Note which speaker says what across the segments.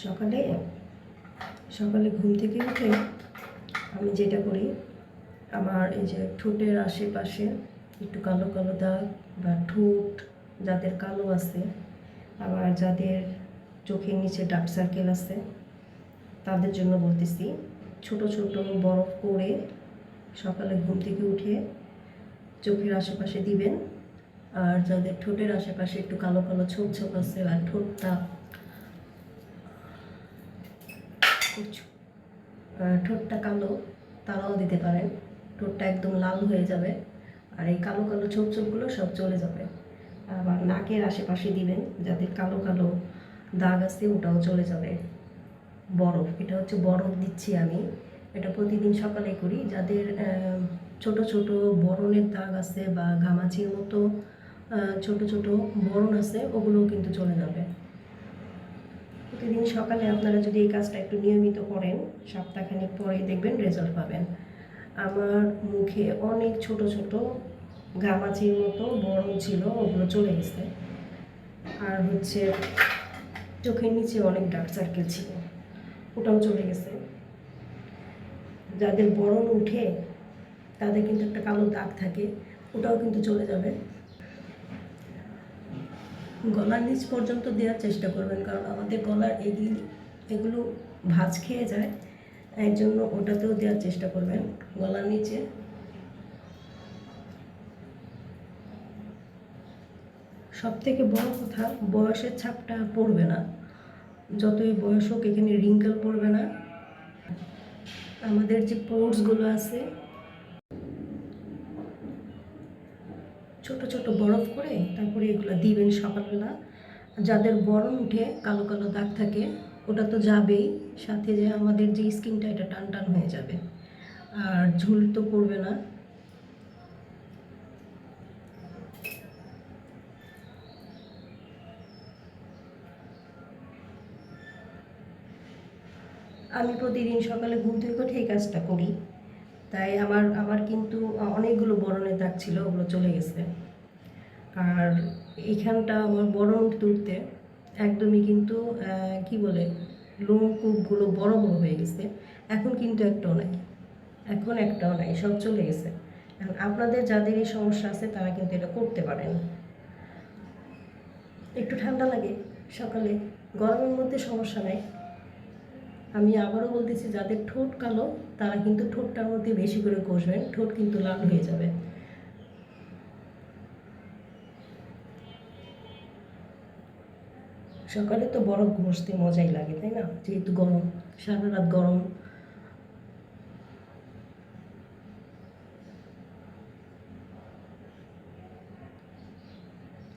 Speaker 1: সকালে সকালে ঘুম থেকে উঠে আমি যেটা করি, আমার এই যে ঠোঁটের আশেপাশে একটু কালো কালো দাগ বা ঠোঁট যাদের কালো আছে, আবার যাদের চোখের নিচে ডার্ক সার্কেল আছে, তাদের জন্য বলতেছি, ছোট ছোট বরফ করে সকালে ঘুম থেকে উঠে চোখের আশেপাশে দিবেন। আর যাদের ঠোঁটের আশেপাশে একটু কালো কালো ছোপ ছোপ আছে আর ঠোঁটটা কালো, তারাও দিতে পারেন। ঠোঁটটা একদম লাল হয়ে যাবে আর এই কালো কালো ছোপ ছোপগুলো সব চলে যাবে। আবার নাকের আশেপাশে দিবেন, যাদের কালো কালো দাগ আছে ওটাও চলে যাবে। বরফ, এটা হচ্ছে বরফ দিচ্ছি আমি, এটা প্রতিদিন সকালে করি। যাদের ছোট ছোট বরণের দাগ আছে বা ঘামাচির মতো ছোট ছোট বরণ আছে, ওগুলোও কিন্তু চলে যাবে। প্রতিদিন সকালে আপনারা যদি এই কাজটা একটু নিয়মিত করেন, সপ্তাহখানেক পরে দেখবেন রেজাল্ট পাবেন। আমার মুখে অনেক ছোট ছোট ঘামাচির মতো বরণ ছিল, ওগুলো চলে গেছে। আর হচ্ছে চোখের নিচে অনেক ডার্ক সার্কেল ছিল, ওটাও চলে গেছে। যাদের বরণ উঠে তাদের কিন্তু একটা কালো দাগ থাকে, ওটাও কিন্তু চলে যাবে। গলার নিচ পর্যন্ত দেওয়ার চেষ্টা করবেন, কারণ আমাদের গলার এগুলো ভাঁজ খেয়ে যায়, এর জন্য ওটাতেও দেওয়ার চেষ্টা করবেন গলার নিচে। সব থেকে বড় কথা, বয়সের ছাপটা পড়বে না। যতই বয়স হোক এখানে রিঙ্কেল পড়বে না। আমাদের যে পোর্সগুলো আছে, ছোট ছোট বরফ করে তারপরে এগুলো দিবেন সকালবেলা। যাদের বরণ উঠে কালো কালো দাগ থাকে, ওটা তো যাবেই, সাথে যে আমাদের যে স্কিনটা এটা টান টান হয়ে যাবে, আর ঝুল তো পড়বে না। আমি প্রতিদিন সকালে ঘুম থেকে উঠে এই কাজটা করি, তাই আমার কিন্তু অনেকগুলো বরণের দাগ ছিল, ওগুলো চলে গেছে। আর এইখানটা আমার বরণ উঠতে উঠতে একদমই কিন্তু কি বলে, লোমকূপগুলো বড় বড় হয়ে গেছে। এখন কিন্তু একটাও নাই, সব চলে গেছে। এখন আপনাদের যাদের এই সমস্যা আছে তারা কিন্তু এটা করতে পারেন। একটু ঠান্ডা লাগে সকালে, গরমের মধ্যে সমস্যা নাই। আমি আবারও বলতেছি, যাদের ঠোঁট কালো তারা কিন্তু ঠোঁটটার মধ্যে বেশি করে ঘষবেন, ঠোঁট কিন্তু লাল হয়ে যাবে। সকালে তো বরফ ঘষতে মজাই লাগে, তাই না? যেহেতু গরম, সারা রাত গরম।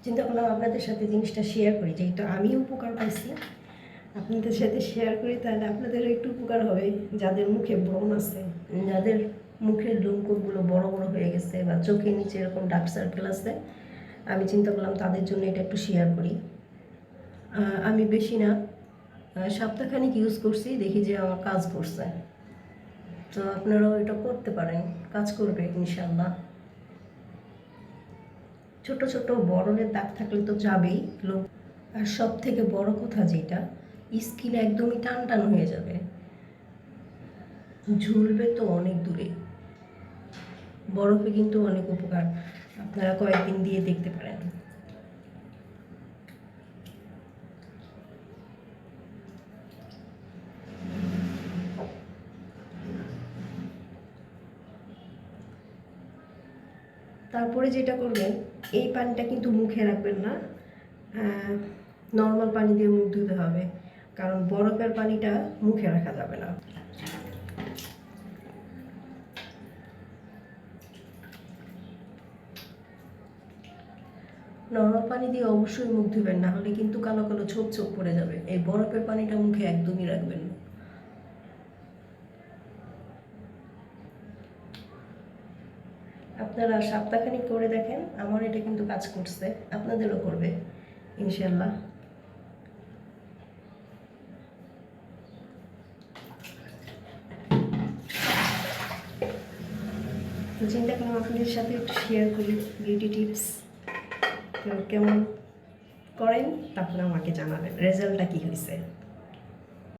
Speaker 1: চিন্তা করলাম আপনাদের সাথে জিনিসটা শেয়ার করি, যেহেতু আমি উপকার পাইছি, আপনাদের সাথে শেয়ার করি, তাহলে আপনাদেরও একটু উপকার হবে। যাদের মুখে ব্রণ আছে, যাদের মুখের লোমকূপগুলো বড় বড় হয়ে গেছে বা চোখের নিচে এরকম ডার্ক সার্কেল আছে, আমি চিন্তা করলাম তাদের জন্য এটা একটু শেয়ার করি। আমি বেশি না, সপ্তাহখানিক ইউজ করছি, দেখি যে আমার কাজ করছে। তো আপনারাও এটা করতে পারেন, কাজ করবে ইনশাল্লাহ। ছোট ছোট বরণের দাগ থাকলে তো যাবেই লোক। আর সব থেকে বড় কথা যেটা, স্কিন একদমই টান টান হয়ে যাবে, ঝুলবে তো অনেক দূরে। বরফে কিন্তু অনেক উপকার, আপনারা কয়েকদিন দিয়ে দেখতে পারেন। তারপরে যেটা করবেন, এই পানিটা কিন্তু মুখে রাখবেন না, নর্মাল পানি দিয়ে মুখ ধুতে হবে, কারণ বরফের পানিটা মুখে রাখা যাবে না। নর্মাল পানি দিয়ে অবশ্যই মুখ ধুবেন, না হলে কিন্তু কালো কালো ছোপ ছোপ পড়ে যাবে। এই বরফের পানিটা মুখে একদমই রাখবেন না। আপনারা সপ্তাহখানিক করে দেখেন, আমার এটা কিন্তু কাজ করছে, আপনাদেরও করবে ইনশাল্লাহ। তো চিন্তা করলাম আপনাদের সাথে একটু শেয়ার করি বিউটি টিপস। তো কেমন করেন তারপরে আমাকে জানাবেন রেজাল্টটা কী হয়েছে।